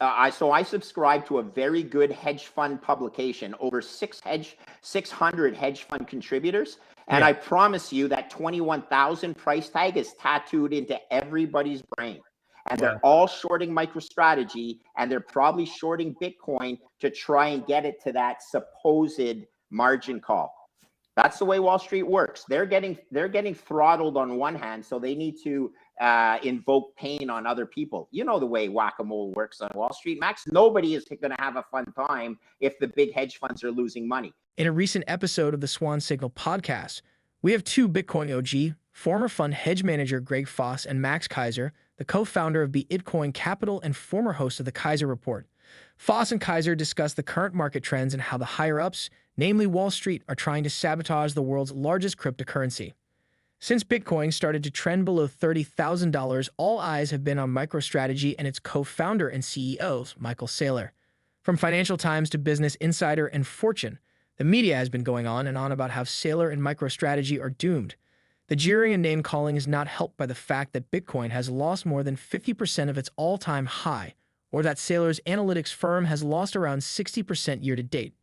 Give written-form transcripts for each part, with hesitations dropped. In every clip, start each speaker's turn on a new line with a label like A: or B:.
A: I subscribe to a very good hedge fund publication, over 600 hedge fund contributors. And I promise you that 21,000 price tag is tattooed into everybody's brain. And they're all shorting MicroStrategy, and they're probably shorting Bitcoin to try and get it to that supposed margin call. That's the way Wall Street works. They're getting throttled on one hand, so they need to invoke pain on other people. You know the way whack-a-mole works on Wall Street, Max. Nobody is going to have a fun time if the big hedge funds are losing money.
B: In a recent episode of the Swan Signal podcast, we have two Bitcoin OG, former fund hedge manager Greg Foss and Max Keiser, the co-founder of Bitcoin Capital and former host of the Keiser Report. Foss and Keiser discuss the current market trends and how the higher-ups, namely Wall Street, are trying to sabotage the world's largest cryptocurrency. Since Bitcoin started to trend below $30,000, all eyes have been on MicroStrategy and its co-founder and CEO, Michael Saylor. From Financial Times to Business Insider and Fortune, the media has been going on and on about how Saylor and MicroStrategy are doomed. The jeering and name-calling is not helped by the fact that Bitcoin has lost more than 50% of its all-time high, or that Saylor's analytics firm has lost around 60% year-to-date.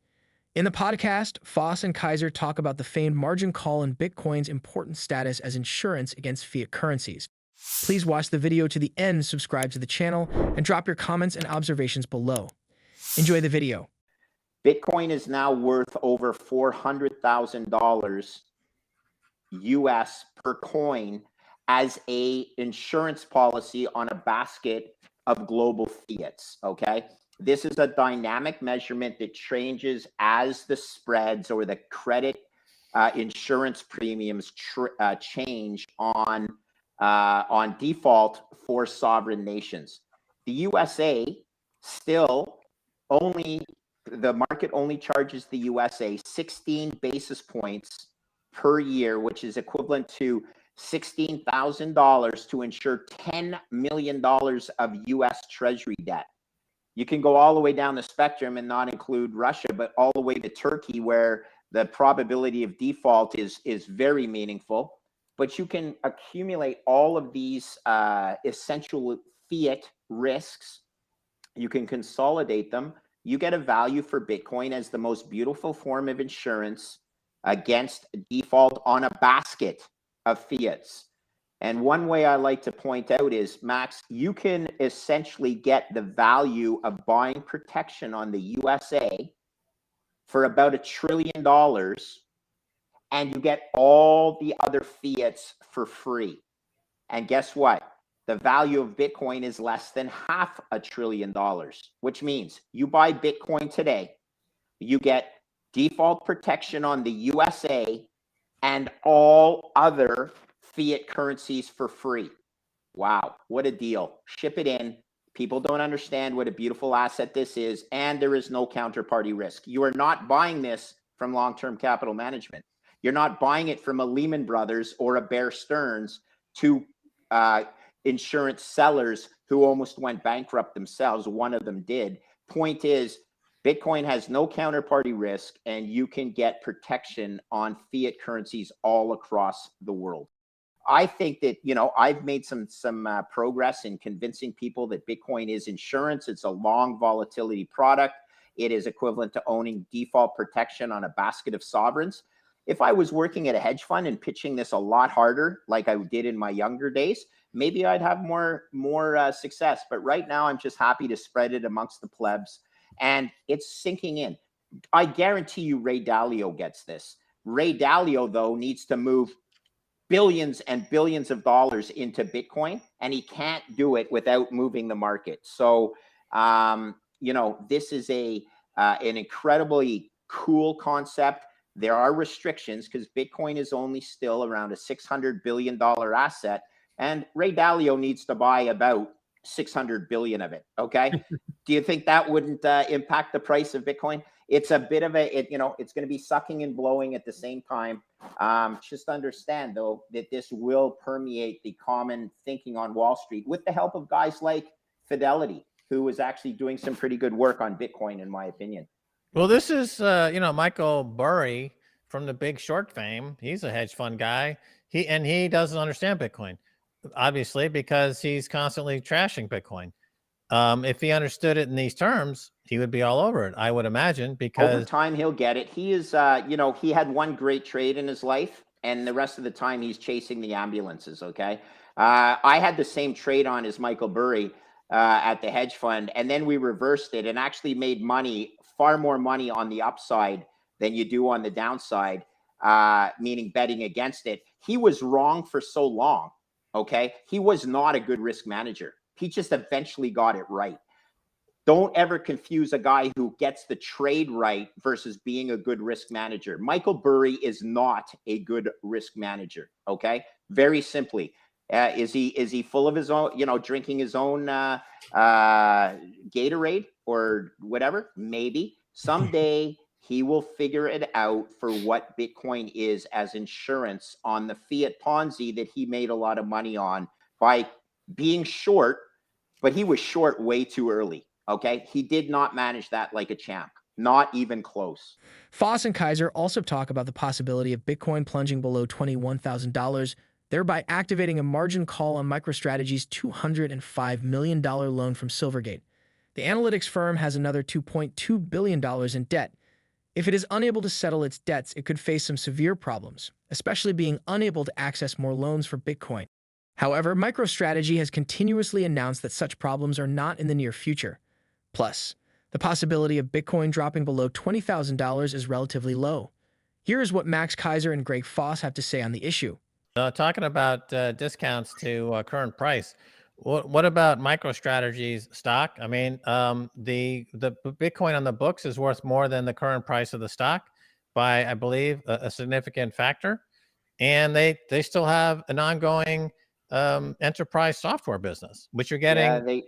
B: In the podcast, Foss and Keiser talk about the famed margin call and Bitcoin's important status as insurance against fiat currencies. Please watch the video to the end, subscribe to the channel, and drop your comments and observations below. Enjoy the video.
A: Bitcoin is now worth over $400,000 US per coin as a insurance policy on a basket of global fiats, okay? This is a dynamic measurement that changes as the spreads or the credit insurance premiums change on default for sovereign nations. The USA still the market only charges the USA 16 basis points per year, which is equivalent to $16,000 to insure $10 million of US Treasury debt. You can go all the way down the spectrum and not include Russia, but all the way to Turkey, where the probability of default is very meaningful. But you can accumulate all of these essential fiat risks. You can consolidate them. You get a value for Bitcoin as the most beautiful form of insurance against default on a basket of fiats. And one way I like to point out is, Max, you can essentially get the value of buying protection on the USA for about $1 trillion, and you get all the other fiats for free. And guess what? The value of Bitcoin is less than $500 billion, which means you buy Bitcoin today, you get default protection on the USA and all other fiat currencies for free. Wow, what a deal. Ship it in. People don't understand what a beautiful asset this is, and there is no counterparty risk. You are not buying this from long-term capital management. You're not buying it from a Lehman Brothers or a Bear Stearns, two insurance sellers who almost went bankrupt themselves. One of them did. Point is, Bitcoin has no counterparty risk, and you can get protection on fiat currencies all across the world. I think that, I've made some progress in convincing people that Bitcoin is insurance. It's a long volatility product. It is equivalent to owning default protection on a basket of sovereigns. If I was working at a hedge fund and pitching this a lot harder, like I did in my younger days, maybe I'd have more success. But right now, I'm just happy to spread it amongst the plebs, and it's sinking in. I guarantee you Ray Dalio gets this. Ray Dalio, though, needs to move billions and billions of dollars into Bitcoin, and he can't do it without moving the market. So, this is an incredibly cool concept. There are restrictions because Bitcoin is only still around a $600 billion asset, and Ray Dalio needs to buy about 600 billion of it. Okay. Do you think that wouldn't impact the price of Bitcoin? It's a bit of it's going to be sucking and blowing at the same time. Just understand, though, that this will permeate the common thinking on Wall Street with the help of guys like Fidelity, who is actually doing some pretty good work on Bitcoin, in my opinion.
C: Well, this is, Michael Burry from the Big Short fame. He's a hedge fund guy. He doesn't understand Bitcoin, obviously, because he's constantly trashing Bitcoin. If he understood it in these terms, he would be all over it, I would imagine,
A: Over
C: because
A: time, he'll get it. He is, you know, he had one great trade in his life, and the rest of the time he's chasing the ambulances. Okay. I had the same trade on as Michael Burry at the hedge fund, and then we reversed it and actually made money, far more money on the upside than you do on the downside, meaning betting against it. He was wrong for so long. Okay. He was not a good risk manager. He just eventually got it right. Don't ever confuse a guy who gets the trade right versus being a good risk manager. Michael Burry is not a good risk manager. Okay, very simply, is he full of his own? You know, drinking his own Gatorade or whatever? Maybe someday he will figure it out for what Bitcoin is as insurance on the fiat Ponzi that he made a lot of money on by being short, but he was short way too early. Okay, he did not manage that like a champ, not even close.
B: Foss and Keiser also talk about the possibility of Bitcoin plunging below $21,000, thereby activating a margin call on MicroStrategy's $205 million loan from Silvergate. The analytics firm has another $2.2 billion in debt. If it is unable to settle its debts, it could face some severe problems, especially being unable to access more loans for Bitcoin. However, MicroStrategy has continuously announced that such problems are not in the near future. Plus, the possibility of Bitcoin dropping below $20,000 is relatively low. Here is what Max Keiser and Greg Foss have to say on the issue.
C: talking about discounts to current price, what about MicroStrategy's stock? I mean, the Bitcoin on the books is worth more than the current price of the stock by, I believe, a significant factor, and they still have an ongoing enterprise software business, which you're getting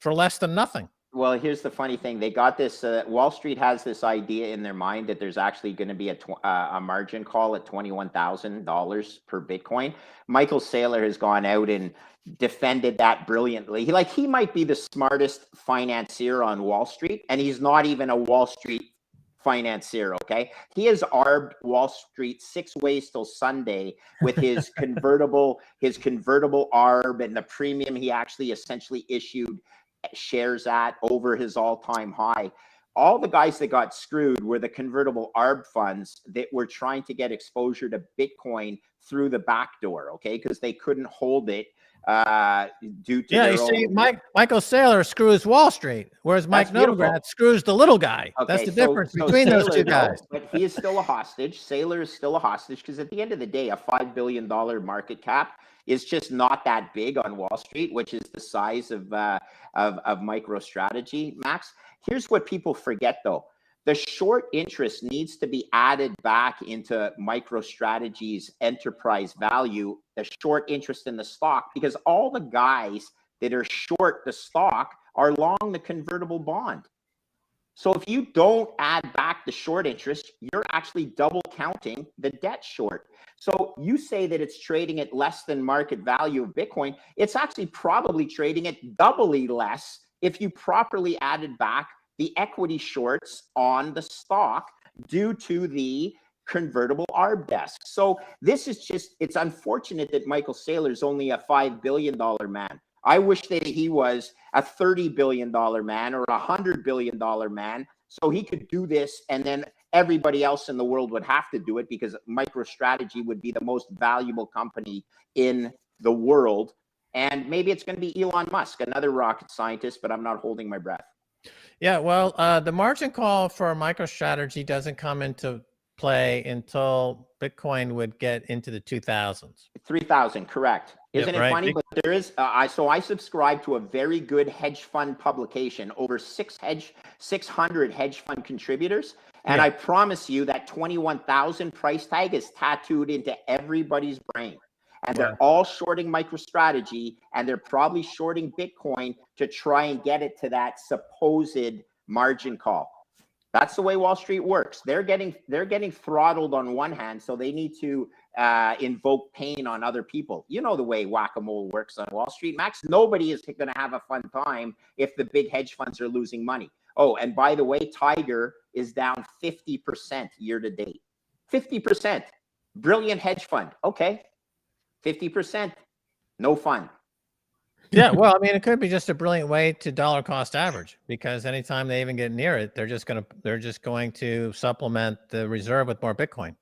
C: for less than nothing.
A: Well, here's the funny thing. They got this, Wall Street has this idea in their mind that there's actually going to be a margin call at $21,000 per Bitcoin. Michael Saylor has gone out and defended that brilliantly. He might be the smartest financier on Wall Street, and he's not even a Wall Street financier. Okay. He has arbed Wall Street 6 ways till Sunday with his convertible arb and the premium he actually essentially issued shares at over his all-time high. All the guys that got screwed were the convertible arb funds that were trying to get exposure to Bitcoin through the back door, okay, because they couldn't hold it due to
C: you see, Michael Saylor screws Wall Street, whereas Mike Novogratz screws the little guy. Okay, that's the difference between those two guys.
A: But he is still a hostage. Saylor is still a hostage because at the end of the day, a $5 billion market cap is just not that big on Wall Street, which is the size of MicroStrategy, Max. Here's what people forget, though. The short interest needs to be added back into MicroStrategy's enterprise value, the short interest in the stock, because all the guys that are short the stock are long the convertible bond. So if you don't add back the short interest, you're actually double counting the debt short. So you say that it's trading at less than market value of Bitcoin. It's actually probably trading at doubly less if you properly added back the equity shorts on the stock due to the convertible arb desk. So this is just, it's unfortunate that Michael Saylor is only a $5 billion man. I wish that he was a $30 billion man or a $100 billion man so he could do this, and then everybody else in the world would have to do it because MicroStrategy would be the most valuable company in the world. And maybe it's going to be Elon Musk, another rocket scientist, but I'm not holding my breath.
C: Yeah, well, the margin call for MicroStrategy doesn't come into play until Bitcoin would get into the 2000s.
A: 3,000, correct. Isn't it funny? But there is, so I subscribe to a very good hedge fund publication, over 600 hedge fund contributors. And I promise you that 21,000 price tag is tattooed into everybody's brain. And they're all shorting MicroStrategy, and they're probably shorting Bitcoin to try and get it to that supposed margin call. That's the way Wall Street works. They're getting throttled on one hand, so they need to invoke pain on other people. You know the way whack-a-mole works on Wall Street, Max. Nobody is going to have a fun time if the big hedge funds are losing money. Oh, and by the way, Tiger is down 50% year to date. 50%. Brilliant hedge fund. Okay. 50%. No fun.
C: Yeah, well, I mean, it could be just a brilliant way to dollar cost average, because anytime they even get near it, they're just going to supplement the reserve with more Bitcoin.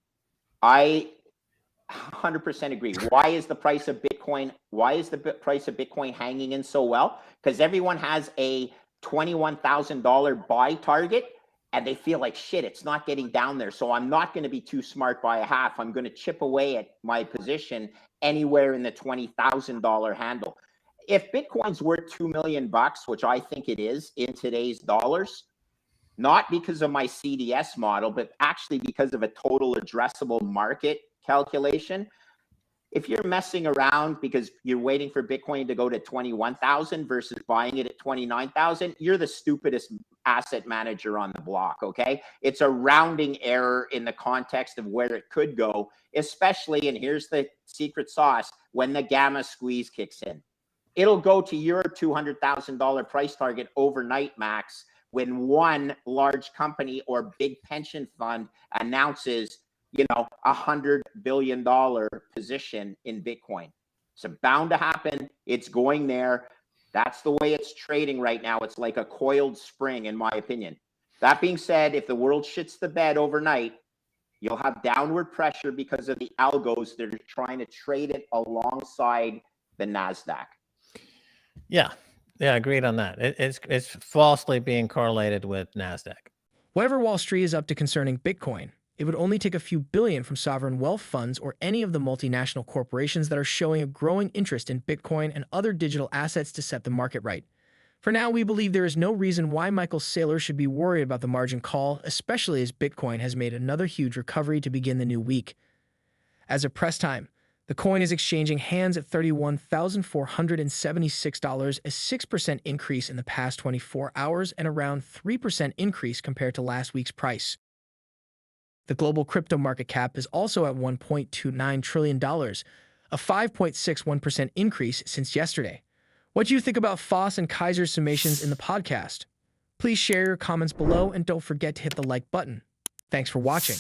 A: I 100% agree. Why is the price of Bitcoin? Why is the price of Bitcoin hanging in so well? Because everyone has a $21,000 buy target, and they feel like shit. It's not getting down there, so I'm not going to be too smart by a half. I'm going to chip away at my position anywhere in the $20,000 handle. If Bitcoin's worth $2 million, which I think it is in today's dollars, not because of my CDS model, but actually because of a total addressable market calculation. If you're messing around because you're waiting for Bitcoin to go to 21,000 versus buying it at 29,000, you're the stupidest asset manager on the block, okay? It's a rounding error in the context of where it could go, especially, and here's the secret sauce, when the gamma squeeze kicks in. It'll go to your $200,000 price target overnight, Max, when one large company or big pension fund announces, $100 billion position in Bitcoin. It's bound to happen. It's going there. That's the way it's trading right now. It's like a coiled spring, in my opinion. That being said, if the world shits the bed overnight, you'll have downward pressure because of the algos that are trying to trade it alongside the NASDAQ.
C: Yeah, agreed on that. It's falsely being correlated with NASDAQ.
B: Whatever Wall Street is up to concerning Bitcoin, it would only take a few billion from sovereign wealth funds or any of the multinational corporations that are showing a growing interest in Bitcoin and other digital assets to set the market right. For now, we believe there is no reason why Michael Saylor should be worried about the margin call, especially as Bitcoin has made another huge recovery to begin the new week. As of press time, the coin is exchanging hands at $31,476, a 6% increase in the past 24 hours and around 3% increase compared to last week's price. The global crypto market cap is also at $1.29 trillion, a 5.61% increase since yesterday. What do you think about Foss and Keiser's summations in the podcast? Please share your comments below and don't forget to hit the like button. Thanks for watching.